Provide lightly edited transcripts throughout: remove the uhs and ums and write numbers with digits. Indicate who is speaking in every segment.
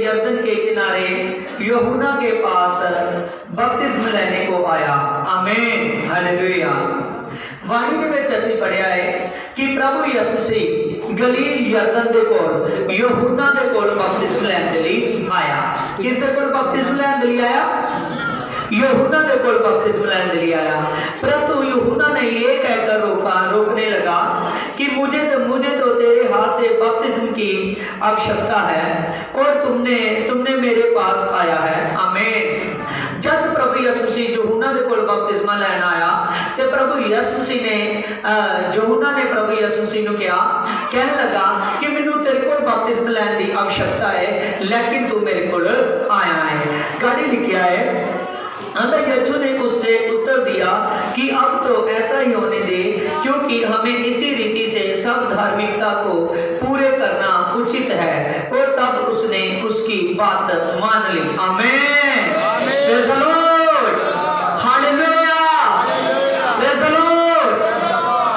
Speaker 1: यरदन के किनारे यूहन्ना के पास बपतिस्म लेने को आया। आमीन, हालेलुया। वाणी दे विच असीं पढ़िया है कि प्रभु यीशु मसीह गलील यरदन दे कोल यूहन्ना दे कोल बपतिस्म लैण दे लई आया। किस दे कोल बपतिस्म लैण दे लई आया? यूहन्ना दे कोल बपतिस्म लैण दे लई आया। परंतु यूहन्ना ने ये कहकर रोकने लगा कि मुझे तो तेरे हाथ से बपतिस्म की आवश्यकता है और तुमने मेरे पास आया है। आमीन। जब प्रभु यीशु मसीह यूहन्ना दे कोल बपतिस्मा लैण आया ते प्रभु यीशु मसीह ने यूहन्ना ने प्रभु यीशु मसीह नूं कहन लगा कि मैनूं तेरे कोल बपतिस्मा लैण दी आवश्यकता है, लेकिन तू मेरे कोल आया है। गाड़ी लिखा है, यीशु ने उससे उत्तर दिया कि अब तो ऐसा ही होने दे, क्योंकि हमें इसी रीति से सब धार्मिकता को पूरे करना उचित है। और तब उसने उसकी बात मान ली। आमीन, praise the Lord, hallelujah, praise the Lord,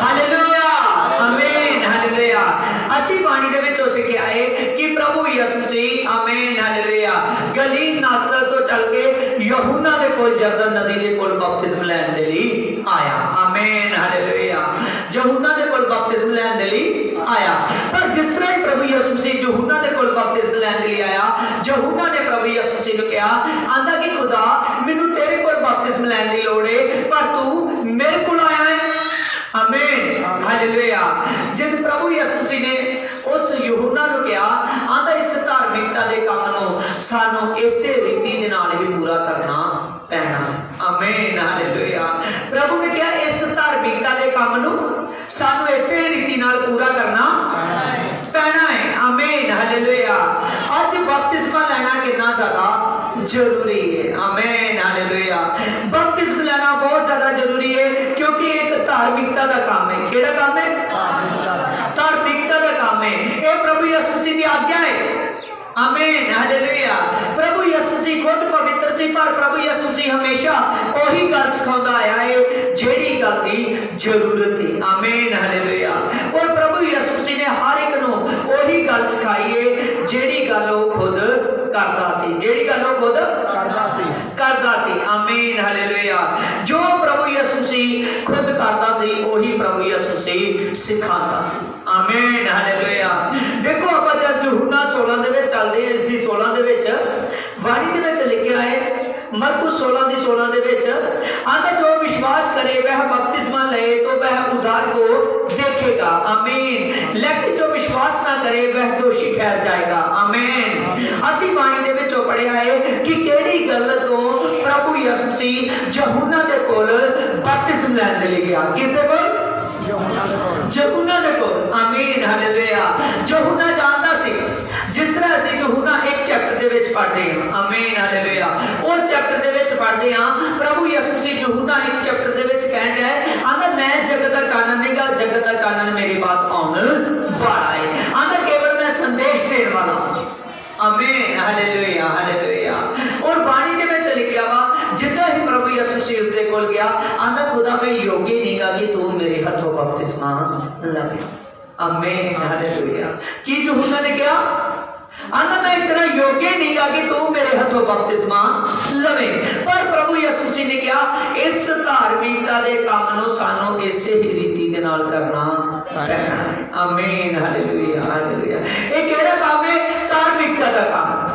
Speaker 1: hallelujah, आमीन, हालेलुया। असी बाणी दे विचों सिखिया है कि प्रभु यीशु मसीह, आमीन, हालेलुया, गलील नासरत तो चल के यूहन्ना दे कोल यरदन नदी दे कोल बपतिस्म लैण दे लई आया। आमीन, हालेलुया। यूहन्ना दे कोल बपतिस्म लैण दे लई आया। पर जिस तरह ही प्रभु यीशु मसीह यूहन्ना दे कोल बपतिस्म लैण दे लई आया, यूहन्ना ने प्रभु यीशु मसीह नूं कहा, आंदा कि खुदा मैनूं तेरे कोल बपतिस्म लैण दी लोड़ है, पर तू मेरे कोल आया है। आमीन, हालेलुया। जब प्रभु यीशु मसीह ने उस यूहन्ना नूं कहा, आंदा इस धार्मिकता दे काम नूं सानूं इसे रीति दे नाल ही पूरा करना पैना। आमीन, हालेलुया। प्रभु ने कहा इस धार्मिकता दे काम नूं सानूं इसे रीति नाल पूरा करना पैना है। आमीन, हालेलुया। अज बपतिस्मा लेना कितना ज्यादा जरूरी है। आमीन, हालेलुया। बपतिस्मा लेना बहुत ज्यादा जरूरी है, क्योंकि एक धार्मिकता का काम है। केड़ा काम है? धार्मिकता का काम है। ये प्रभु यीशु मसीह की आज्ञा है। आमीन, हालेलुया। प्रभु यीशु मसीह खुद पवित्र सी, पर प्रभु यीशु मसीह हमेशा ओही गल सिखाउंदा आया है जेड़ी गल दी जरूरत है। आमीन, हालेलुया। और प्रभु यीशु मसीह ने हर एक नूं ओही गल सिखाई है जेड़ी गल वो खुद करदा सी, जेड़ी गल वो खुद करदा सी। आमीन, हालेलुया। जो प्रभु यीशु मसीह खुद करदा सी, ओही प्रभु यीशु मसीह सिखांदा सी। आमीन, हालेलुया। देखो आप जब यूहन्ना 16 दे विच चलदे हैं, इस दी 16 दे विच वाणी दे विच लिखिया है, मरकुस 16 दी 16 दे विच आंदा जो विश्वास करे वह बपतिस्मा ले तो वह उद्धार को देखेगा। आमीन। लेकिन जो विश्वास ना करे वह दोषी ठहर जाएगा। आमीन। असी बाणी दे विचों पढ़िया है कि केड़ी गल तो प्रभु यीशु मसीह यूहन्ना दे कोल बपतिस्म लैण दे लई गया। किस दे कोल? यूहन्ना दे कोल। आमीन, हालेलुया। यूहन्ना जानदा सी, जिस तरह असीं यूहन्ना एक चैप्टर दे विच पढ़दे हां। आमीन, हालेलुया। वो चैप्टर दे विच पढ़दे हां, प्रभु यीशु मसीह यूहन्ना एक चैप्टर दे विच कहंदा है, आंदा मैं जगत दा चानन नहीं गा, जगत दा चानन मेरे बाद आउण वाला है। आंदा केवल मैं संदेश देण वाला हूं। आमीन, हालेलुया, हालेलुया। और वाणी दे विच लिखिया वा, जिद्दां ही प्रभु यीशु मसीह दे कोल गया, आंदा खुदा मैं योग्य नहीं गा कि तू मेरे हाथों बपतिस्मा लवे। आमीन, हालेलुया। कि यूहन्ना ने कहा, आंदा मैं इतना योग्य नहीं गा कि तू मेरे हाथों बपतिस्मा लवे। पर प्रभु यीशु मसीह ने कहा इस धार्मिकता दे काम नूं सानूं इसे ही रीति दे नाल करना पैना है। आमीन, हालेलुया, हालेलुया। ये केड़ा काम है? धार्मिकता का काम।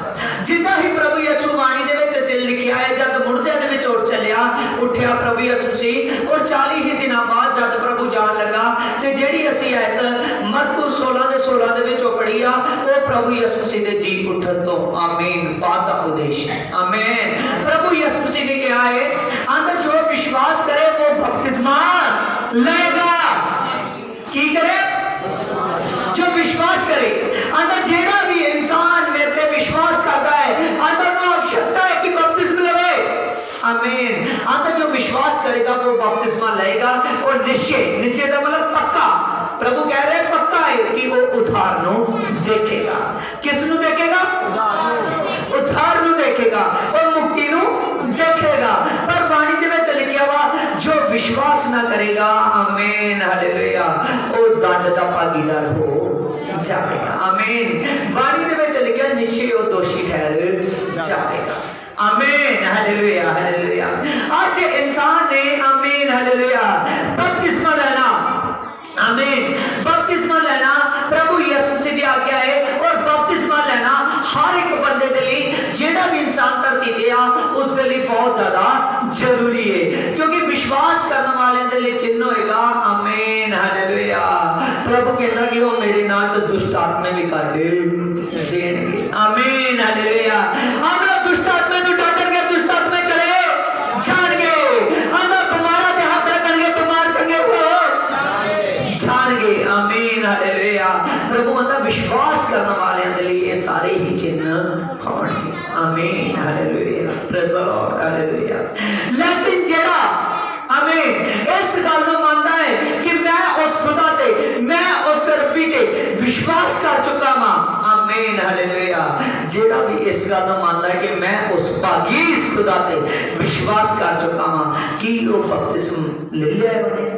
Speaker 1: जिद्दां ही प्रभु यीशु वाणी दे विच लिखिया है, जद मुर्दियां दे विच उठ चलिया, उठिया प्रभु यीशु मसीह, और 40 ही दिनां बाद जद प्रभु जान लगा, ते जेड़ी असीं आयत मरकुस 16 दे 16 दे विचों पढ़ी आ, वो प्रभु यीशु मसीह दे जी उठन तो आमीन बाद दा उद्देश है। आमीन। प्रभु यीशु मसीह ने कहा है, आंदा जो विश्वास करे वो बपतिस्मा लेगा। की करे? जो विश्वास करे। आंदा जेड़ा भी इंसान मेरे पे विश्वास करता है, आंदा नो आवश्यकता है कि बपतिस्मा लवे। आमीन। आंदा जो विश्वास करेगा वो बपतिस्मा लेगा, और निश्चय का मतलब पक्का। प्रभु कह रहे हैं पक्का है कि वो उद्धार नो देखेगा। किस नु देखेगा? उद्धार नु देखेगा और मुक्ति नु देखेगा। पर वाणी दे विच लिखिया वा, जो विश्वास ना करेगा, आमीन, हालेलुया, वो दंड दा भागीदार हो जाएगा। आमीन। वाणी दे विच लिखिया निश्चय वो दोषी ठहर जाएगा। आमीन। Hallelujah hallelujah. आज इंसान ने आमीन हालेलुया बपतिस्मा लेना, आमीन, बपतिस्मा लेना प्रभु यीशु मसीह दी आज्ञा है। और बपतिस्मा लेना हर एक बंदे दे लिए जेड़ा भी इंसान धरती ते आ उस दे लिए बहुत ज्यादा जरूरी है, क्योंकि विश्वास करने वाले दे लिए चिन्ह होएगा। आमीन हालेलुया। प्रभु कहता कि वो मेरे नाम से दुष्ट आत्मा भी काट देंगे। आमीन हालेलुया। हम दुष्ट आत्मा को डांटेंगे, दुष्ट आत्मा चले जाएंगे। हम तुम्हारा ते हाथ रखेंगे, तुम्हारे चंगे हो जाएंगे। आमीन हालेलुया। प्रभु मतलब विश्वास करने वाले के लिए ये सारे ही चिन्ह होंगे। आमीन hallelujah. Praise the Lord hallelujah. लेकिन जेड़ा आमीन इस गल को मानता है कि मैं उस खुदा ते, मैं उस रब्बी ते विश्वास कर चुका हां। आमीन हालेलुया। जेड़ा भी इस गल को मानता है कि मैं उस भागी इस खुदा ते विश्वास कर चुका हां कि वो बपतिस्मा ले लिया है मैंने।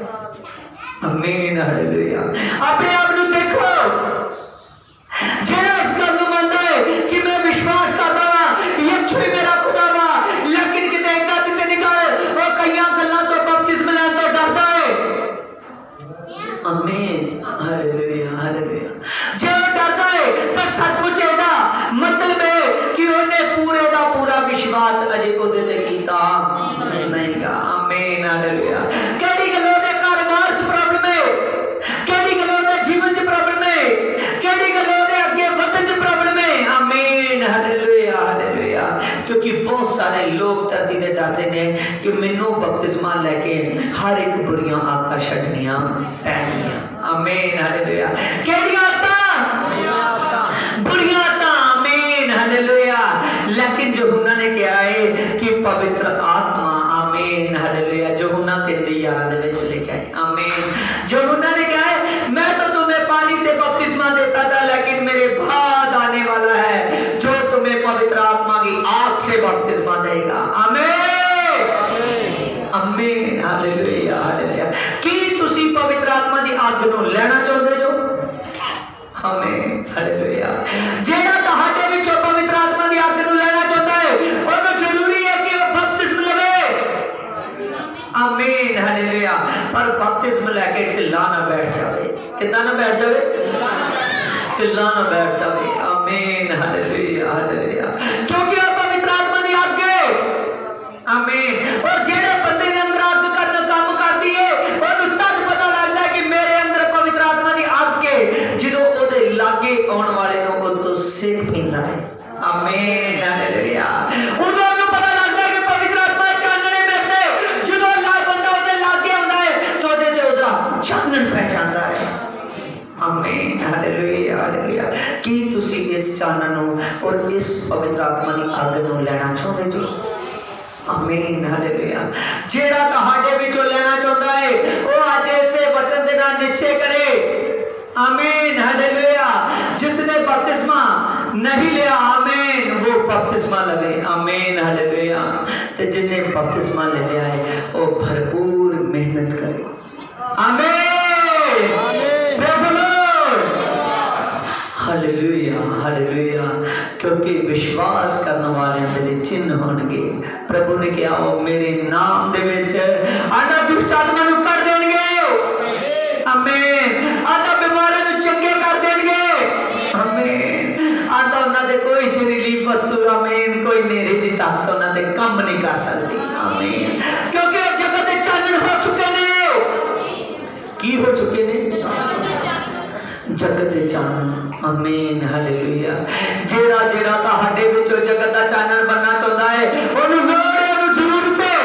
Speaker 1: आमीन हालेलुया। अपने आप को देखो, जेड़ा इस गल को मानता है कि मैं विश्वास करता हां यीशु ही मेरा खुदा वा, लेकिन किते एक दिन निकल और कईयां गल्लां तो बपतिस्मा लेने तो डरदा है। आमीन हालेलुया हालेलुया। जे डरदा है तो सचमुच एदा मतलब है कि ओने पूरे दा पूरा विश्वास अजे ओदे ते कीता नहींगा। आमीन हालेलुया। केड़ी गल्लों दे कारोबार च प्रॉब्लम है, केड़ी गल्लों दे जीवन च प्रॉब्लम है, केड़ी गल्लों दे आगे वधन च प्रॉब्लम है। आमीन हालेलुया हालेलुया। क्योंकि बहुत सारे लोग धरती ते डरदे ने कि मैनू बपतिस्मा लेके हर एक बुरियां आदतां छड्डनियां पैणगियां। आमीन हालेलुया। केड़ियां आदतां? बुरियां आदतां। आमीन हालेलुया। लेकिन यूहन्ना ने कहा है कि पवित्र आत्मा, आमीन हालेलुया, यूहन्ना 3:11 दे विच लिखा है। आमीन। यूहन्ना ने कहा है मैं तो तुम्हें पानी से बपतिस्मा देता था, लेकिन मेरे बाद आने वाला है जो तुम्हें पवित्र आत्मा की आग से बपतिस्मा देगा। आमीन आमीन हालेलुया हालेलुया। की तुसी पवित्र आत्मा की आग नूं लेना चाहते जो? आमीन हालेलुया। जेड़ा तुहाडे विचों पवित्र आत्मा की आग नूं लेना चाहता है ओनू जरूरी है कि वो बपतिस्मा लवे। आमीन हालेलुया। पर बपतिस्मा लेके ढिला ना बैठ जाए। कितना ना बैठ जाए? ढिला ना बैठ जाए। आमीन हालेलुया हालेलुया। क्योंकि वो पवित्र आत्मा की आग है। आमीन। और जेड़े बंदे दे अंदर आग करना काम करदी है ओनू तद पता लगदा है कि मेरे अंदर पवित्र आत्मा की आग है जदों ओदे लागे आउण वाले नूं ओह तो सेक पींदा है। आमीन हालेलुया। उदों ओनू पता लगदा है कि पवित्र आत्मा चानणे बैठे, जदों लाग बंदा ओदे लागे आउंदा है तो ओदे ते ओदा चानण पै जांदा है। आमीन हालेलुया हालेलुया। की तुसी इस चानण नूं और इस पवित्र आत्मा की आग नूं लेना चाहुंदे जो? आमीन हालेलुया। जेड़ा तुहाडे विचों लेना चाहता है वो आज से वचन दे नाल निश्चय करे। आमीन हालेलुया। जिसने बपतिस्मा नहीं लिया, आमीन, वो बपतिस्मा लवे। आमीन हालेलुया। ते जिन्ने बपतिस्मा ले लिया है वो भरपूर मेहनत करे। आमीन praise the Lord hallelujah hallelujah. क्योंकि विश्वास करने वाले के लिए चिन्ह होंगे। प्रभु ने कहा वो मेरे नाम दे विच आना दुष्ट आत्मा नूं कर देंगे। आमीन। आना बीमारां नूं चंगे कर देंगे। आमीन। आना उन्हां दे कोई जहरीली वस्तु, आमीन, कोई नेरे दी ताकत उन्हां दे काम नहीं कर सकती। आमीन। क्योंकि जगत दे चानण हो चुके ने। की हो चुके ने? जगत दे चानण। आमीन हालेलुया। जेड़ा जेड़ा तुहाडे विचों जगत दा चानण बनना चाहता है ओनू लोड़ है, ओनू जरूरत है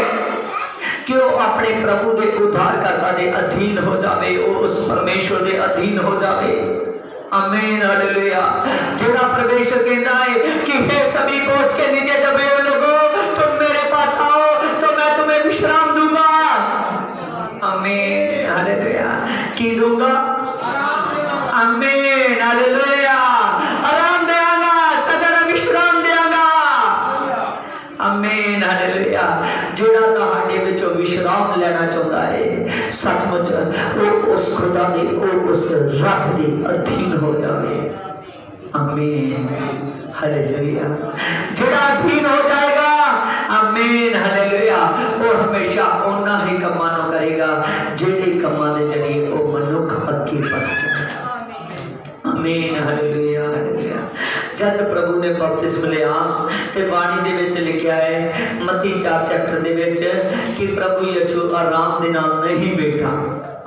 Speaker 1: कि वो अपने प्रभु दे उद्धारकर्ता दे अधीन हो जावे, वो उस परमेश्वर दे अधीन हो जावे। आमीन हालेलुया। जेड़ा परमेश्वर कहता है कि हे सभी बोझ के नीचे दबे हुए लोगों तुम मेरे पास आओ तो मैं तुम्हें विश्राम दूंगा। आमीन हालेलुया। की दूंगा? आमीन हालेलुया। आराम देंगा, सदा विश्राम देंगा। आमीन हालेलुया। जेड़ा तुहाडे विचों विश्राम लेना चाहता है सचमुच वो उस खुदा दे उस रब दे अधीन हो जावे। आमीन हालेलुया। जेड़ा अधीन हो जाएगा आमीन हालेलुया वो हमेशा उन्ना ही कमां नूं करेगा जेड़े कमां दे जरिए वो मनुख अगे बढ़ जाएगा। आमीन हालेलुया हालेलुया। जब प्रभु ने बपतिस्म लिया ते बाणी दे विच लिखिया है मत्ती 4 चैप्टर दे विच कि प्रभु यीशु आराम दे नाल नहीं बैठा।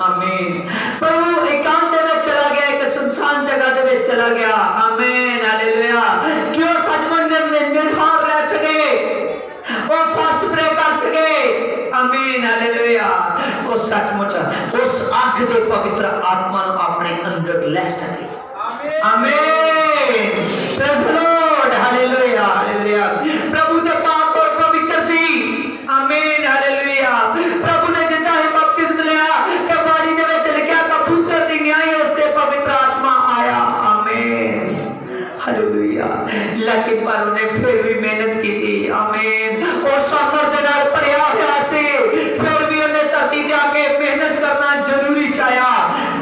Speaker 1: आमीन। प्रभु एकांत दे विच चला गया, एक सुनसान जगह दे विच चला गया। आमीन हालेलुया। क्यों सचमुच निर्भर रह सके, वो फास्ट प्रे कर सके। आमीन हालेलुया। वो सचमुच उस आग दे पवित्र आत्मा नूं अपने अंदर ले सके। आमीन praise the Lord hallelujah hallelujah. प्रभु दे पाक और पवित्र सी। आमीन हालेलुया। प्रभु ने जिंदा ही बपतिस्म लिया ते बाणी दे विच लिखिया कबूतर दी न्याय उस ते पवित्र आत्मा आया। आमीन हालेलुया। लेकिन पर उन्हें फिर भी मेहनत की थी। आमीन। और सामर्थ दे नाल भरिया होया सी, फिर भी उन्हें धरती ते आके मेहनत करना जरूरी चाहया।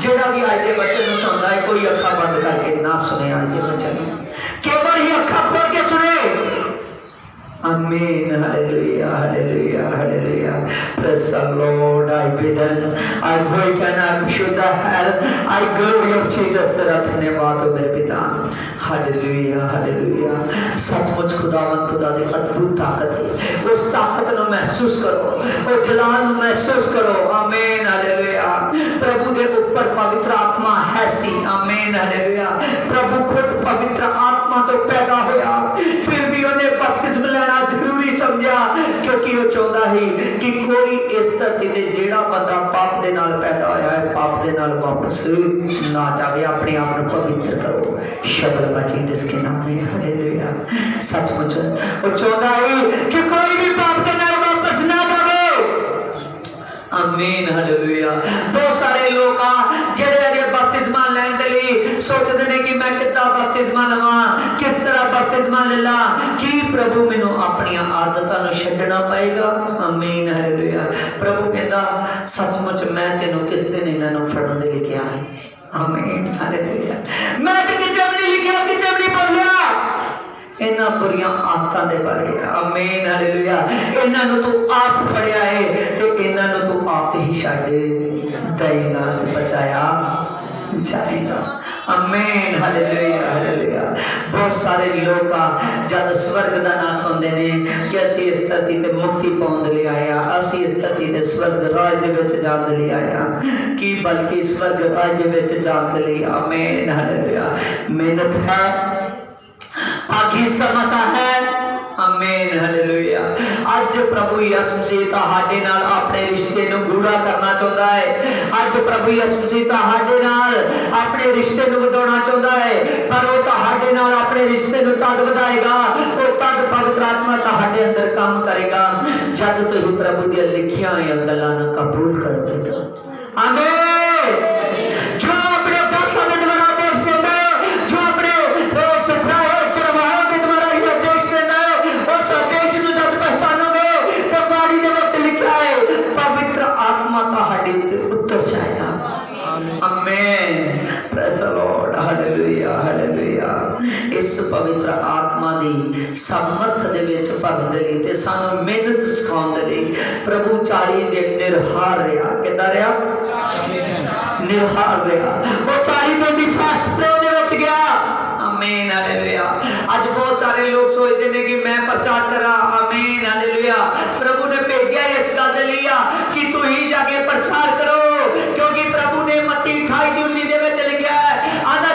Speaker 1: जेड़ा भी आज के बच्चे नूं सुनदा है कोई अखा बंद करके ना सुने आज के बच्चे नूं, केवल ही अखा खोल के सुने। Amen. Hallelujah. Hallelujah. Hallelujah. Praise the Lord. I bidden, I waken, I should the help. I glory of Jesus तेरा धन्यवाद हो मेरे पिता। Hallelujah. Hallelujah. सचमुच खुदावंद खुदा दी अद्भुत ताकत है। उस ताकत को महसूस करो, वो जलाल को महसूस करो। आमीन हालेलुया। प्रभु दे ऊपर पवित्र आत्मा है सी। आमीन हालेलुया। प्रभु खुद पवित्र आत्मा तो पैदा होया, फिर भी उन्हें बपतिस्म लेना जरूरी समझा क्योंकि वो चाहता है कि कोई इस धरती ते जेड़ा बंदा पाप दे नाल पैदा होया है पाप दे नाल वापस ना जावे। अपने आप को पवित्र करो शब्द बाजी जिसके नाम में हालेलुया। सचमुच वो चाहता है कि कोई भी पाप दे नाल वापस ना जावे। आमीन हालेलुया। बहुत सारे लोग जेड़े अजे बपतिस्मा लैण दे लई सोचदे ने कि मैं कितना बपतिस्मा लवां, किस तरह बपतिस्मा ले ला, कि प्रभु मैनू अपनी आदतां नूं छड्डना पएगा। आमीन हालेलुया। प्रभु कहंदा सचमुच मैं तेनू किस दिन इन्हां नूं फड़न दे लिखिया है। आमीन हालेलुया। मैं ते किते भी नहीं लिखिया, किते भी नहीं बोलिया इन्हां बुरियां आदतां दे बारे। आमीन हालेलुया। इन्हां नूं तू आप फड़िया है ते इन्हां नूं तू आप ही छड्ड देगा ते बचाया जाएगा। आमीन हालेलुया हालेलुया। बहुत सारे लोग जब स्वर्ग का नाम सुनते हैं कि असी इस धरती ते मुक्ति पाउण दे लई आया, असी इस धरती ते स्वर्ग राज दे विच जाण दे लई आया, कि बल्कि स्वर्ग राज दे विच जाण दे लई आमीन हालेलुया मेहनत है, आखिर का मसा है। आमीन हालेलुया। आज प्रभु यीशु मसीह तुहाडे नाल अपने रिश्ते नूं गूढ़ा करना चाहता है। आज प्रभु यीशु मसीह तुहाडे नाल अपने रिश्ते नूं वधाउणा चाहता है, पर वो तुहाडे नाल अपने रिश्ते नूं तद वधाएगा, वो तद पवित्र आत्मा तुहाडे अंदर काम करेगा जब तुसीं प्रभु दी लिखियां होईयां गल्लां नूं कबूल करोगे तो। आमीन। जो अपने दासां दे द्वारा आदेश देंदा है, जो अपने सिखाए चरवाहे के द्वारा आदेश देंदा है, उस आदेश नूं जब पहचानोगे तो बाणी दे विच लिखिया है पवित्र आत्मा तुहाडे ते उतर जाएगा। आमीन praise the Lord hallelujah hallelujah. इस पवित्र आत्मा दी सामर्थ दे विच भरन दे लई ते सानू मेहनत सिखाउण दे लई प्रभु 40 दिन निर्हार रहा। किंदा रहा? निर्हार रहा। वो 40 दिन दी फास्ट प्रे दे विच गया। आमीन हालेलुया। आज बहुत सारे लोग सोचते हैं कि मैं प्रचार करा। आमीन हालेलुया। प्रभु ने भेजा इस गल दे लई कि तू ही जाके प्रचार करो, क्योंकि प्रभु ने मत्ती 28:19 दे विच लिखिया है आदा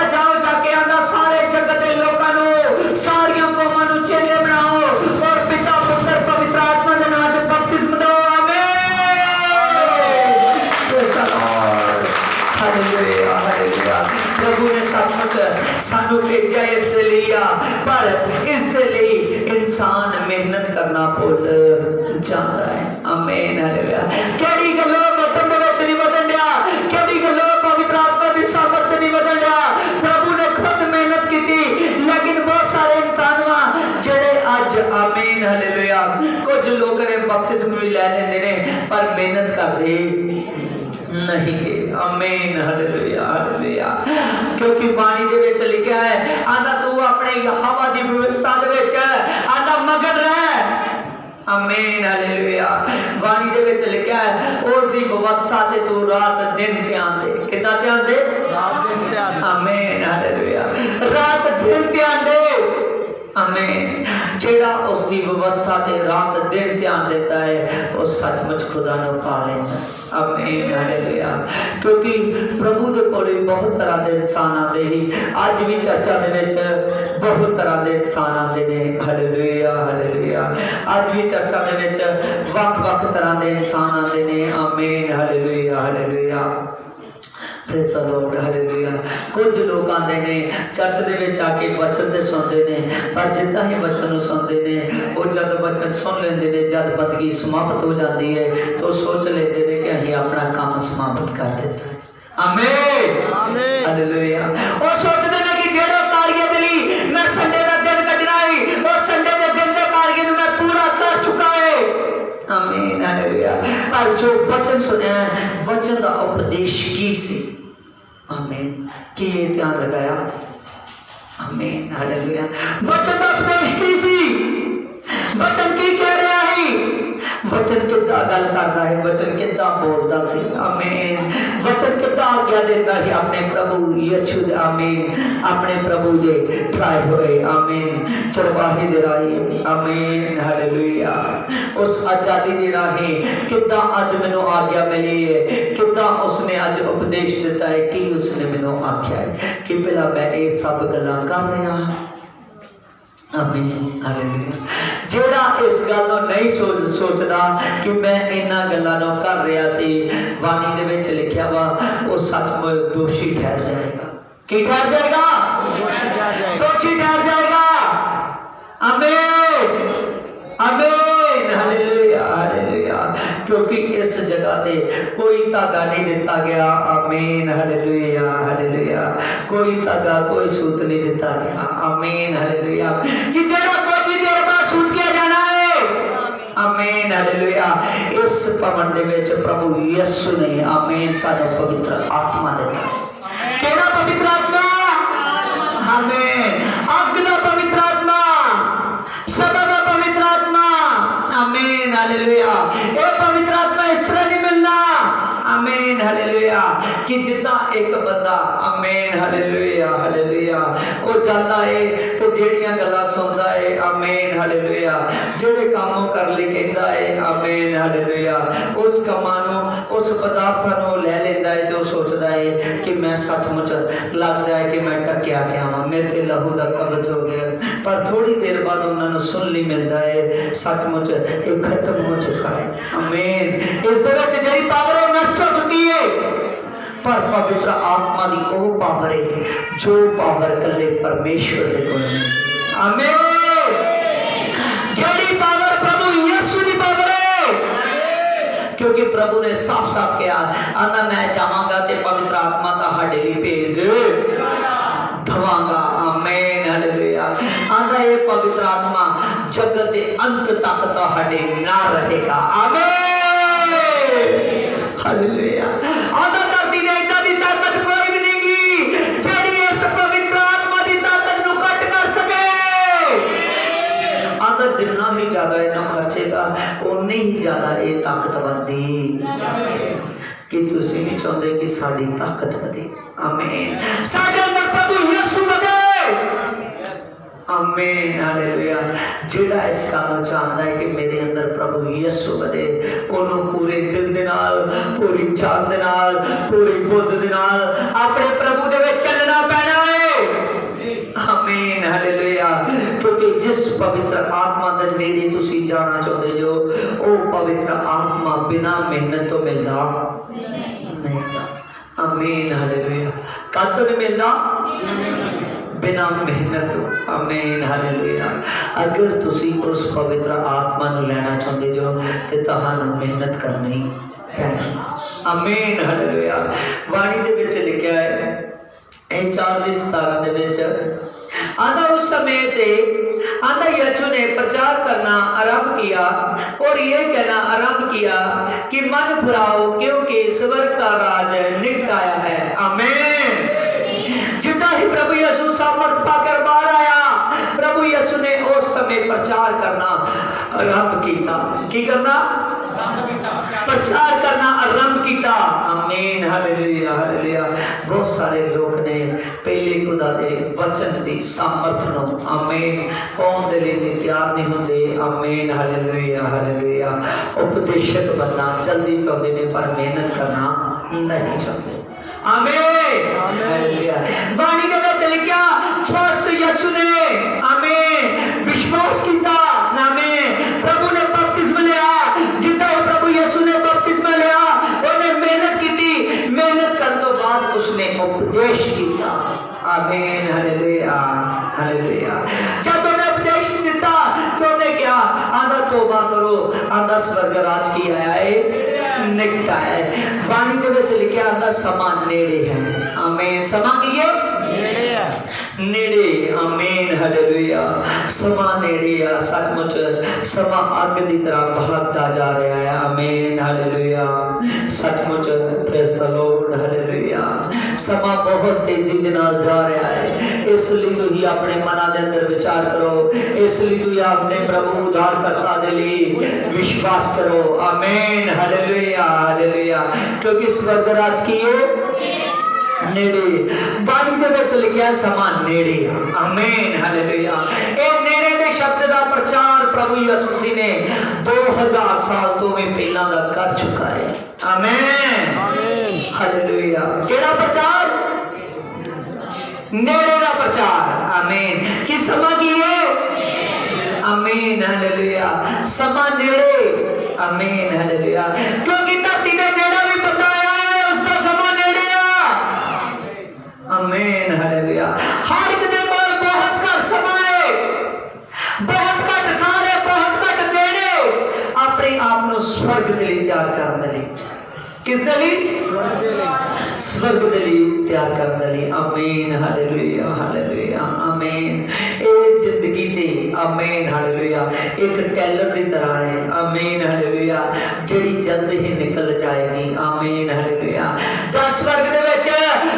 Speaker 1: जाओ जाके आदा सारे जगत दे लोकां नूं सारियां कौमां नूं चेले बनाओ और पिता पुत्र पवित्र आत्मा दे नाम च बपतिस्म दो। Hallelujah hallelujah. प्रभु ने सचमुच सानू भेजा इस दे लई, पर इस दे लई इंसान मेहनत करना भुल जाता है। आमीन हालेलुया। केड़ी गल्लों वचन दे विच नहीं वधन दिया, केड़ी गल्लों पवित्र आत्मा दी सामर्थ नहीं वधन दिया। प्रभु ने खुद मेहनत की, लेकिन बहुत सारे इंसान जेड़े अज कुछ लोग ने बपतिस्म भी लै लेंदे ने पर मेहनत करते नहीं गे। आमीन हालेलुया हालेलुया। क्योंकि बाणी दे विच लिखा है आंदा तू अपने यहोवा दी व्यवस्था दे विच आंदा मगन रह। आमीन हालेलुया। बाणी दे विच लिखा है उस दी व्यवस्था ते तू रात दिन ध्यान दे। कितना ध्यान दे? रात दिन ध्यान। आमीन हालेलुया। रात दिन ध्यान दे। आमीन। जेड़ा उसकी व्यवस्था ते रात दिन ध्यान देता है वो सचमुच खुदा ने पा लेता है। आमीन हालेलुया। क्योंकि प्रभु दे कोल बहुत तरह के इंसान आते ही अज भी चर्चा दे विच बहुत तरह के इंसान आते ने। Hallelujah hallelujah. अज भी चर्चा दे विच वख-वख तरह के इंसान आते ने। आमीन hallelujah hallelujah. Praise the Lord hallelujah. कुछ लोग आते ने चर्च दे विच आके वचन ते सुनते ने पर जिद्दां ही वचन सुनते ने वो जब वचन सुन लेंदे ने जब बंदगी समाप्त हो जाती है तो सोच लेते ने कि असीं अपना काम समाप्त कर दिता है। आमीन आमीन हालेलुया। वो सोचते ने कि जेड़ा कार्य दे लई मैं संडे दा दिन कढना है और संडे दे दिन दे कार्य नु मैं पूरा कर चुका है। आमीन हालेलुया। पर जो वचन सुनया वचन दा उपदेश की सी। आमीन। कि ये ध्यान लगाया? आमीन हालेलुया। वचन दा उपदेश की सी? वचन की कह रहा है? वचन कितना गल करता है? वचन कितना बोलता सी? आमीन। वचन कितना आज्ञा देता है अपने प्रभु यीशु दे। आमीन। अपने प्रभु दे ठाए हुए आमीन चरवाहे दे राही। आमीन हालेलुया। उस आजादी दे राही कितना अज मैनू आज्ञा मिली है, कितना उसने अज उपदेश दिता है कि उसने मैनू आख्या है कि पहला मैं ये सब गल्लां कर रहा। आमीन हालेलुया। जेड़ा इस गल नो नहीं सोचदा कि मैं इन्हां गल्लां नो कर रहा सी वाणी दे विच लिखिया वा वो सचमुच दोषी ठहर जाएगा। की ठहर जाएगा? दोषी ठहर जाएगा। आमीन आमीन हालेलुया हालेलुया। क्योंकि इस जगह पे कोई धागा नहीं दिता गया। आमीन हालेलुया हालेलुया। कोई धागा कोई सूत नहीं दिता गया। आमीन हालेलुया। कि जेड़ा कुछ ही देर बाद सूत किया जाना है। आमीन हालेलुया। इस भवन दे विच प्रभु यीशु ने आमीन साडा पवित्र आत्मा दिता। केड़ा पवित्र आत्मा? आमीन। अग दा पवित्र आत्मा, सदा दा पवित्र आत्मा। आमीन हालेलुया। ये पवित्र आत्मा इस तरह नहीं मिलना। आमीन हालेलुया। कि जितना एक बंदा आमीन हालेलुया हालेलुया वो जाता है तो जेड़ियां गल्लां सुनदा है आमीन हालेलुया जेड़े काम कर ले कहंदा है आमीन हालेलुया उस कामां नु उस पदार्थां नु ले लेंदा है तो सोचदा है कि मैं सचमुच लगदा है कि मैं टक्या गया हां मेरे ते लहू दा कब्ज हो गया। पर थोड़ी देर बाद उन्हां नु सुन ली मिलदा है सचमुच ये खत्म हो चुका है। आमीन। इस दे विच जेड़ी पावर है नष्ट हो चुकी है। पर पवित्र आत्मा दी ओ पावर है जो पावर कल्ले परमेश्वर दे कोल है। आमीन। जेड़ी power Prabhu Yeshu the power है। क्योंकि प्रभु ने साफ साफ कहा आंदा मैं जावांगा ते पवित्र आत्मा तुहाडे लई भेज दवांगा। आमीन हालेलुया। आंदा ये पवित्र आत्मा जगत दे अंत तक तुहाडे नाल रहेगा। आमीन हालेलुया। आंदा जिन्ना ही ज्यादा इन्ना खर्चेगा उन्नी ही ज्यादा ये ताकत बढ़दी। कि तुसी नहीं चाहते कि साडी ताकत बढ़े। आमीन। साडे अंदर प्रभु यीशु बढ़े। आमीन हालेलुया। जेड़ा इस काम चाहता है कि मेरे अंदर प्रभु यीशु बढ़े ओनू पूरे दिल दे नाल पूरी जान दे नाल पूरी बुद्ध दे नाल अपने प्रभु दे विच चलना पैना है। आमीन हालेलुया। क्योंकि जिस पवित्र आत्मा दे नेड़े तुसी जाना चाहते जो ओ पवित्र आत्मा बिना मेहनत तो मिलदा नहीं। आमीन हालेलुया। कद तो नहीं मिलदा? बिना मेहनत तो। आमीन हालेलुया। अगर तुसी उस पवित्र आत्मा नु लेना चाहते जो ते तुहानू मेहनत करनी पैनी। आमीन हालेलुया। वाणी दे विच लिखिया है 4:17 दे विच आंदा उस समय से आंदा यीशु ने प्रचार प्रचार करना आरंभ किया और ये कहना आरंभ किया कि मन फिराओ क्योंकि स्वर्ग का राज निकट आया है। आमीन। जितना ही प्रभु यीशु सामर्थ पाकर बाहर आया, प्रभु यीशु ने उस समय प्रचार करना आरंभ किया। की करना? प्रचार करना आरंभ किया। आमीन। Hallelujah hallelujah. बहुत सारे लोग ने पहले खुदा दे वचन दी सामर्थ नो आमीन पाउण दे लई तैयार नहीं होंदे। आमीन। Hallelujah hallelujah. उपदेशक बनना जल्दी चाहते ने पर मेहनत करना नहीं चाहते। आमीन हालेलुया। वाणी के में चल गया फर्स्ट यीशु ने आमीन विश्वास किया। आमीन। प्रभु ने बपतिस्मा लिया। जितना प्रभु यीशु ने बपतिस्मा लिया उन्हें मेहनत की। मेहनत करने के बाद उसने उपदेश किया। आमीन। Hallelujah hallelujah. जब उन्हें उपदेश दिता तो उन्हें क्या आधा तौबा करो, आधा स्वर्ग राज की आया है निकट आया है। वाणी दे विच लिखिया आंदा समा नेड़े है। आमीन। समा की है नेड़े है नेड़े। आमीन। हालेलुया। समा नेड़े है। सचमुच समा अग दी तरह भागता जा रहा है। आमीन। हालेलुया। सचमुच प्रेज द लॉर्ड। हालेलुया। समा बहुत तेजी दे नाल जा रहा है। इसलिए तू ही अपने मना दे अंदर विचार करो। इसलिए तू अपने प्रभु उद्धारकर्ता दे लिए विश्वास करो। आमीन। Hallelujah hallelujah. क्योंकि स्वर्ग राज की है नेड़े। वाणी दे विच लिखिया समा नेड़े। आमीन। हालेलुया। ए नेड़े दे शब्द दा प्रचार प्रभु यीशु मसीह ने 2000 साल तो भी पहला दा कर चुका है। आमीन आमीन। हालेलुया। केड़ा प्रचार? नेड़े दा प्रचार। आमीन। कि समा की है? आमीन। हालेलुया। समा नेड़े। आमीन। हालेलुया। क्योंकि धरती ने जेड़ा भी बंदा आया है उसका समा नेड़े आ। आमीन। हालेलुया। हर एक दे कोल बहुत घट समा है, बहुत घट साल है, बहुत घट दिन है अपने आप को स्वर्ग दे लिए तैयार करने दे लिए। किस दे लिए? स्वर्ग दे लिए तैयार करने दे लिए। आमीन। Hallelujah hallelujah. आमीन। ए जिंदगी ते आमीन। हालेलुया एक टेलर की तरह है। आमीन। हालेलुया जेड़ी जल्द ही निकल जाएगी। आमीन। हालेलुया। जब स्वर्ग दे विच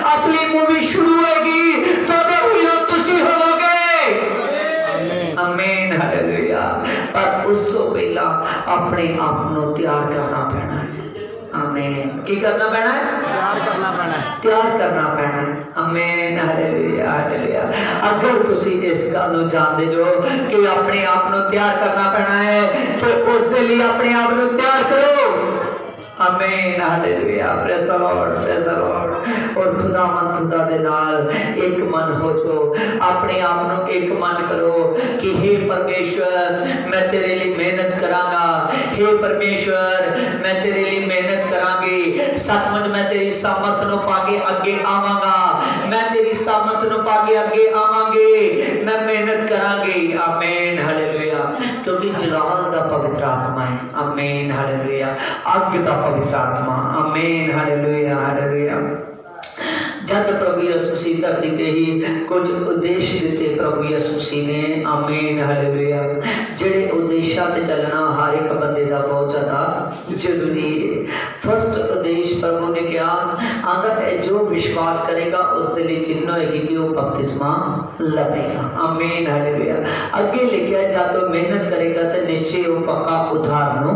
Speaker 1: असली मूवी शुरू होगी तो हीरो तुसी होवोगे। आमीन। हालेलुया। पर उस तो पहला अपने आप को तैयार करना पैना है। आमीन। की करना पैना है? तैयार करना पैना है। तैयार करना पैना है। आमीन। Hallelujah hallelujah. अगर तुसी इस गल को जानते जो कि अपने आप को तैयार करना पैना है तो उस दे लिए अपने आप को तैयार करो। आमीन। Hallelujah. Praise the Lord praise the Lord. और खुदावंद खुदा दे नाल एक मन हो जो अपने आप को एक मन करो कि हे परमेश्वर मैं तेरे लिए मेहनत करांगा। हे परमेश्वर मैं तेरे लिए मेहनत करांगी। सचमुच मैं तेरी सामर्थ नो पाके अगे आवांगा। मैं तेरी सामर्थ नो पाके अगे आवांगी। मैं मेहनत करांगी। आमीन। हालेलुया। क्योंकि जलाल दा पवित्र आत्मा है। आमीन। हालेलुया। अग दा पवित्र आत्मा। आमीन। Hallelujah hallelujah. जब प्रभु यीशु मसीह धरती ते ही कुछ उद्देश्य दिते प्रभु यीशु मसीह ने। आमीन। हालेलुया। जेड़े उद्देश्य ते चलना हर एक बंदे दा बहुत ज्यादा जरूरी है। फर्स्ट उद्देश्य प्रभु ने क्या आंदा है जो विश्वास करेगा उस दे लिए चिन्ह होगी कि वो बपतिस्मा लवेगा। आमीन। हालेलुया। आगे लिखा जब तो मेहनत करेगा तो निश्चय वो पक्का उद्धार नो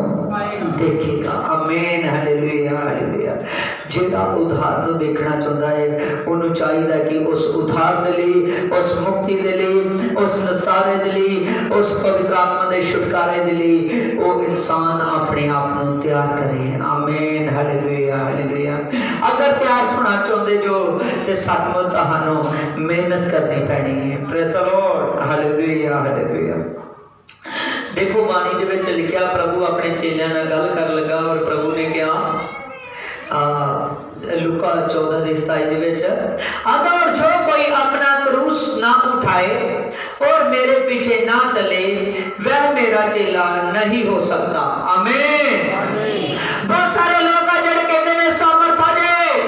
Speaker 1: देखेगा। आमीन। Hallelujah hallelujah. जेड़ा उद्धार नो देखना चाहता है उन्होंने चाहिए कि उस उद्धार दे लिए उस मुक्ति दे लिए उस निस्तारे दे लिए उस पवित्र आत्मा दे छुटकारे दे लिए वो इंसान अपने आप को तैयार करे। आमीन। Hallelujah hallelujah. अगर तैयार होना चाहते जो ते सचमुच तुहानू मेहनत करनी पैनी है। Praise the Lord. Hallelujah hallelujah. देखो बाणी दे विच लिखिया प्रभु अपने चेलियां नाल गल कर लगा और प्रभु ने क्या लुका 14:27 अगर जो कोई अपना क्रूस ना उठाए और मेरे पीछे ना चले वह मेरा चेला नहीं हो सकता। आमीन। बहुत सारे लोग जड़े कहते हैं सामर्थ आ जाए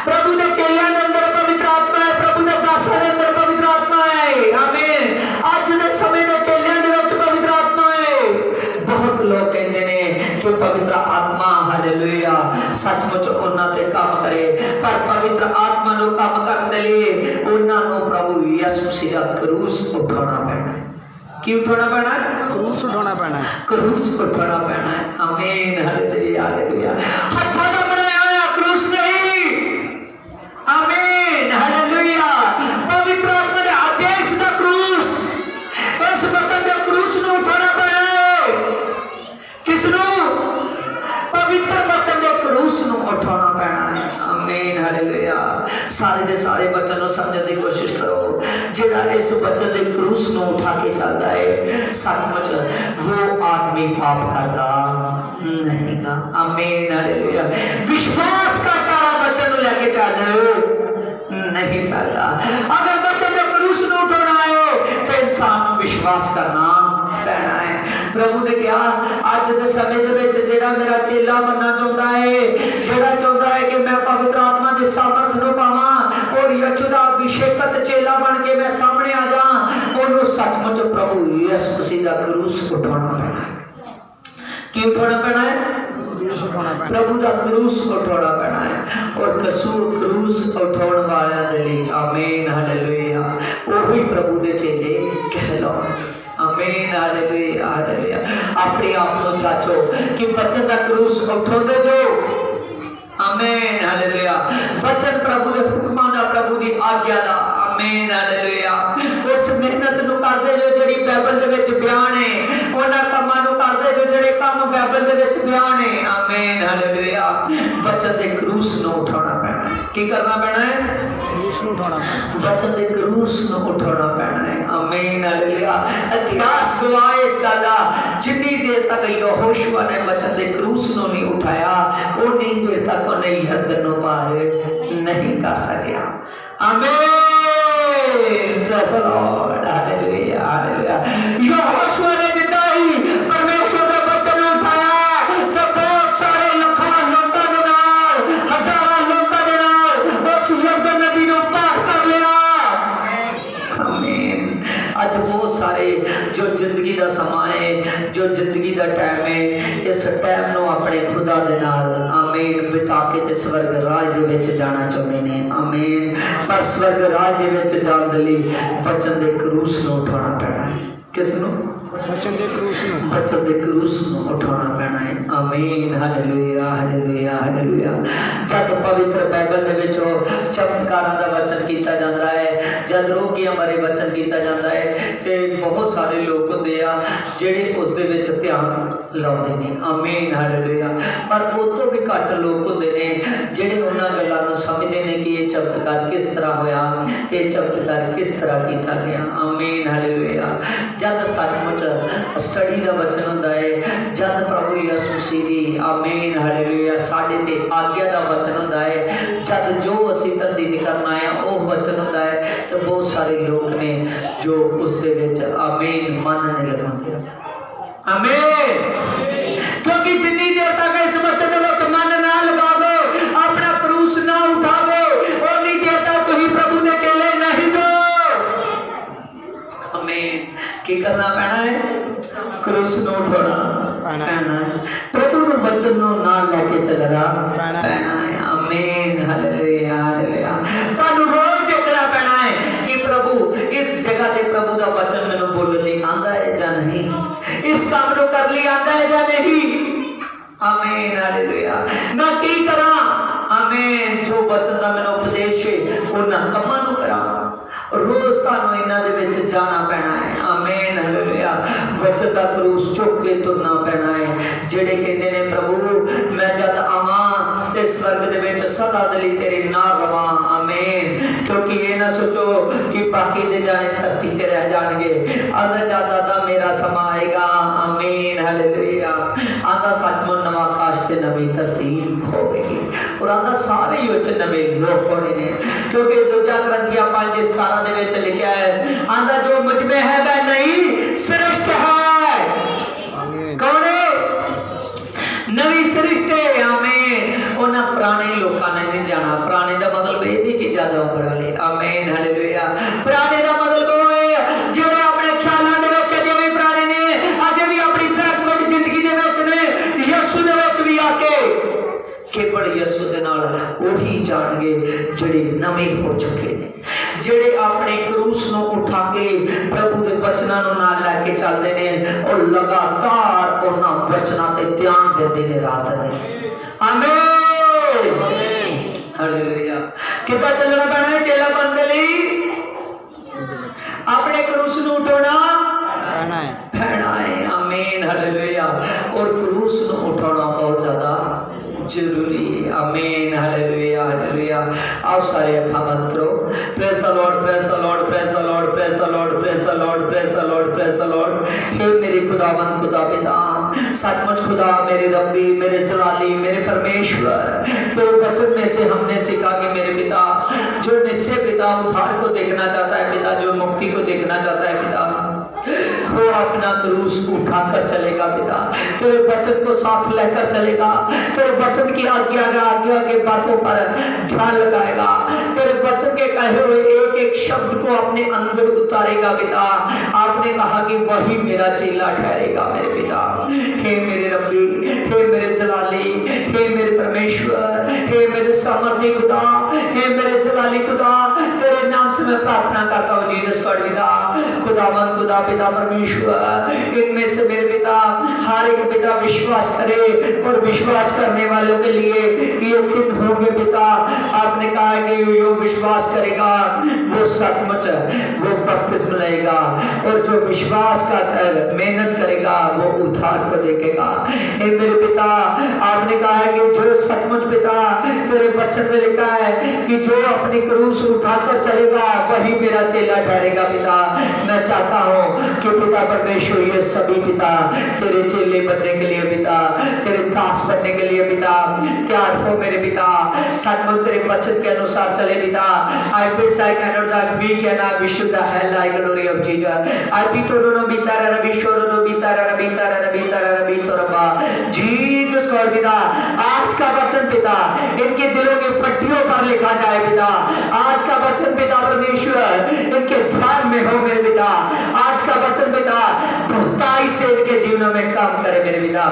Speaker 1: प्रभु के चेलियां के अंदर पवित्र आत्मा है, प्रभु के दासां के अंदर पवित्र आत्मा है। आमीन। आज के समय में चेलियां दे विच पवित्र पवित्र आत्मा हालेलुया सचमुच उन्हां ते काम करे। पर पवित्र आत्मा नु काम करन दे लिए उन्हां नु प्रभु यीशु मसीह दा क्रूस उठाना पैना है। की उठाना पैना है?
Speaker 2: क्रूस उठाना पैना है।
Speaker 1: क्रूस उठाना पैना है। आमीन हालेलुया हालेलुया। हत्था दा बनाया हुआ क्रूस नहीं। आमीन हालेलुया। पवित्र आत्मा दे आदेश दा क्रूस उस वचन दे क्रूस नु उठाना पैना है। किसनु? पवित्र वचन दे क्रूस नु उठाना पैना है। आमीन हालेलुया। सारे दे सारे वचन नु समझने की कोशिश करो। जेड़ा इस वचन दे क्रूस नु उठा के चलदा है सचमुच वो आदमी पाप करदा नहीं गा। आमीन हालेलुया। विश्वास करता वचन नु लेके चल नहीं सकता। अगर वचन दे क्रूस नु उठाना है तो इंसान नु विश्वास करना पैना है। प्रभु ने कहा अज दे समय दे विच जेड़ा मेरा चेला बनना चाहता है, जेड़ा चाहता है कि मैं पवित्र आत्मा दे सामर्थ नु पावां और यीशु दा अभिषेकत चेला बन के मैं सामने आ जाऊं, ओनु सचमुच प्रभु यीशु मसीह दा क्रूस उठाना पैना है। की उठाना पैना है? प्रभु दा क्रूस उठाना पैना है। और कसूर क्रूस उठाने वाले दे लिए आमीन हालेलुया ओही प्रभु दे चेले कहलाओ। आमीन हालेलुया हालेलुया। अपने आप को चाचो कि वचन दा क्रूस उठाते जो। आमीन हालेलुया। वचन प्रभु दे हुक्मां दा प्रभु दी आज्ञा दा आमीन हालेलुया। उस मेहनत नु करदे जो जेड़ी बाइबल दे विच बयान है, उन्हां कामां नु करदे जो जेड़े काम बाइबल दे विच बयान है। आमीन हालेलुया। वचन दे क्रूस नु उठाना पैना है। की करना पैना है? क्रूस नु उठाना पैना। वचन दे क्रूस नु उठाना पैना है। आमीन हालेलुया। इतिहास गवाह इस गल दा जितनी देर तक यहोशुआ ने वचन दे क्रूस नु नहीं उठाया उतनी देर तक उन्हें यरदन नु पार नहीं कर सकिया। आमीन praise the Lord hallelujah hallelujah. Yehoshua ने जितना ही परमेश्वर का वचन उठाया तो बहुत सारे लखां लोकां दे नाल हजारां लोकां दे नाल उस यरदन नदी नु पार कर लिया। आमीन। आज बहुत सारे जो जिंदगी का समा है, जो जिंदगी का टाइम है, इस टाइम नो अपने खुदा दे नाल आमीन बिता के ते स्वर्ग राज दे विच जाना चाहते ने। आमीन। पर स्वर्ग राज दे विच जाण दे लई वचन दे क्रूस नु उठाना पैना है। किस नु? वचन दे क्रूस नु। वचन दे क्रूस नु उठाना पैना है। आमीन हालेलुया हालेलुया हालेलुया। जब पवित्र बाइबल दे विच चमत्कारां दा वचन कीता जांदा है, जब रोगियां बारे वचन कीता जांदा है ते बहुत सारे लोग हुंदे आ जेड़े उस दे विच ध्यान लाउंदे ने। आमीन हालेलुया। पर उस तो भी घट लोग हुंदे ने जेड़े उन्हां गल्लां नूं समझदे ने कि ये चमत्कार किस तरह होया ते चमत्कार किस तरह कीता गया। आमीन हालेलुया। जब सचमुच स्टडी का वचन होंदा है, जब प्रभु यीशु मसीह दी आमीन हालेलुया साडे ते आज्ञा का वचन होंदा है, जब जो असीं धरती ते करना है वो वचन होंदा है तो बहुत सारे लोग ने जो उस दे विच आमीन मानने लगांदे। आमीन। क्योंकि जितनी देर तक इस वचन दे विच मन ना लगावे, अपना क्रूस ना उठावे, उतनी देर तक तुसीं प्रभु दे चेले नहीं जो। आमीन। की करना पैना है? क्रूस नु उठाना पैना है। प्रभु नु वचन नु नाल लेके चलना पैना है। आमीन हालेलुया हालेलुया। तानु रोज देखना पैना है कि प्रभु इस जगह ते प्रभु दा वचन मैनू बोलने आंदा है या नहीं, इस काम नु कर ली आंदा है या नहीं। आमीन हालेलुया। मैं की करा? आमीन। जो वचन दा मैनू उपदेश है उन्हां कमां नु करा। रोज तानू इन्हां दे विच जाना पैना है। आमीन हालेलुया। वचन दा क्रूस चुक के तुरना पैना है। जेड़े कहंदे ने प्रभु मैं जद आवां ते स्वर्ग दे विच सदा दली तेरे नाल रवां। आमीन। क्योंकि ये ना सोचो कि बाकी दे जाने धरती ते रह जाणगे, आंदा जादा दा मेरा समा आएगा। आमीन हालेलुया। आंदा सचमुच नवा आकाश ते नवी धरती होवेगी और आंदा सारे ही विच नवे लोक होने ने। क्योंकि दूजा ग्रंथिया 5:17 दे विच लिखिया है, आंदा जो मुझ में है वह नई सृष्टि है। कौन है? नवी सृष्टि। आमीन। उन्हां पुराने लोकां ने नहीं जाना। पुराने दा मतलब ये नहीं कि ज्यादा उम्र वाले। आमीन हालेलुया। पुराने दा मतलब वो है जेड़े अपने ख्यालां दे विच अजे भी पुराने ने, अजे भी अपनी बैकवर्ड जिंदगी दे विच ने, यीशु दे विच चलते हैं और लगातार उन्होंने वचनों ते ध्यान देते ने रात ने। आमीन हालेलुया। कितना चलना पैना है चेला बनने लिए? अपने क्रूस नूं उठाना पैना है। आमीन हालेलुया। और क्रूस नूं उठाना बहुत ज्यादा जरूरी है। आमीन हालेलुया हालेलुया। आओ सारे अखा बंद करो। Praise the Lord praise the Lord praise the Lord praise the Lord praise the Lord praise the Lord praise the Lord. हे मेरे खुदावंद खुदा पिता, सचमुच खुदा मेरे रब्बी मेरे जलाली मेरे परमेश्वर, तो वचन में से हमने सीखा कि मेरे पिता जो निश्चय पिता उद्धार को देखना चाहता है पिता, जो मुक्ति को देखना चाहता है पिता, वो अपना क्रूस उठाकर चलेगा पिता, तेरे वचन को साथ लेकर चलेगा, तेरे वचन की आज्ञा के बातों पर ध्यान लगाएगा, तेरे वचन के कहे हुए एक एक शब्द को अपने अंदर उतारेगा पिता। आपने कहा कि वही मेरा चेला ठहरेगा मेरे पिता। हे मेरे रब्बी, हे मेरे जलाली, हे मेरे परमेश्वर, हे मेरे सामर्थी खुदा, हे मेरे जलाली खुदा, तेरे नाम से मैं प्रार्थना करता हूँ जीसस गॉड पिता, खुदावंद खुदा पिता परमेश्वर, इनमें से मेरे पिता हर एक पिता विश्वास करे और विश्वास करने वालों के लिए ये चिन्ह होंगे पिता। आपने कहा है कि जो विश्वास करेगा वो सचमुच वो बपतिस्मा लेगा, और जो विश्वास का मेहनत करेगा वो उद्धार को देखेगा। हे मेरे पिता, आपने कहा है कि जो सचमुच पिता तेरे वचन में लिखा है कि जो अपनी क्रूस उठाकर चलेगा वही मेरा चेला ठहरेगा पिता। मैं चाहता हूँ कि पिता परमेश्वर ये सभी पिता तेरे चेले बनने के लिए पिता, तेरे दास बनने के लिए पिता तैयार हो मेरे पिता, सचमुच तेरे वचन के अनुसार चले पिता। I wish I cannot I weak and I wish the hell I glory of Jesus. I be to no bitara rabi shoro no bitara rabi toraba Jesus God पिता, आज का वचन पिता इनके दिलों की फट्टियों पर लिखा जाए पिता। आज का वचन पिता परमेश्वर इनके ध्यान में हो मेरे पिता। आज का वचन पिता बहुताई से इनके जीवन में काम करे मेरे पिता।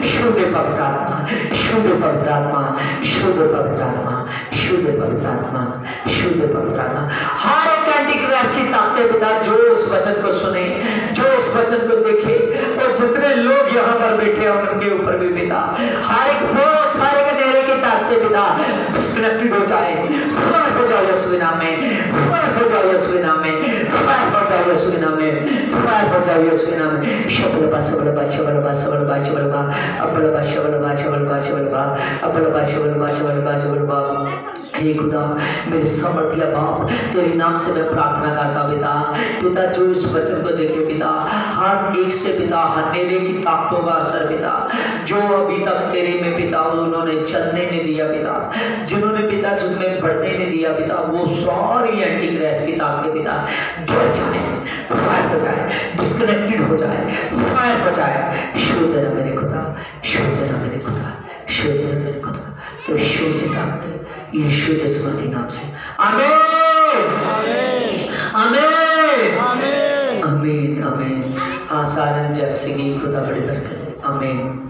Speaker 1: शुद्ध पवित्र आत्मा, शुद्ध पवित्र आत्मा, शुद्ध पवित्र आत्मा, शुद्ध पवित्र आत्मा, शुद्ध पवित्र आत्मा। हर एक एंटीक्राइस्ट की ताकत पिता जो उस वचन को सुने, जो उस वचन को देखे, और जितने लोग यहाँ पर बैठे हैं उनके ऊपर भी पिता हर एक बोझ, हर एक नेरे की ताकत पिता डिस्कनेक्टेड हो जाए, फायर हो जाए यीशु नाम में, फायर हो जाए यीशु नाम में, फायर हो जाए यीशु नाम में, फायर हो जाए यीशु नाम में। शबल बा शबल बा शबल बा शबल बा शबल बा अबल बा शबल बा शबल बा शबल बा अबल बा शबल बा शबल बा शबल बा। हे खुदा मेरे समर्थिया बाप, तेरे नाम से मैं प्रार्थना करता पिता। पिता जो इस वचन को देखे पिता, हर एक से पिता हनेरे की ताकतों का असर पिता, जो अभी तक तेरे में पिता उन्होंने चलने नहीं दिया पिता, जिन्होंने पिता जिनमें बढ़ने नहीं दिया पिता, वो सारी एंटीक्राइस्ट की ताकतें पिता गिर जाए, फायर हो जाए, डिस्कनेक्टेड हो जाए, फायर हो जाए। शुद्ध है मेरे खुदा, शुद्ध है मेरे खुदा, शुद्ध है मेरे खुदा, तो शुद्ध ताकत यीशु के समर्थी नाम से आमीन आमीन आमीन आमीन। हाँ सारे जब सिंह खुदा बड़ी बरकत है। आमीन।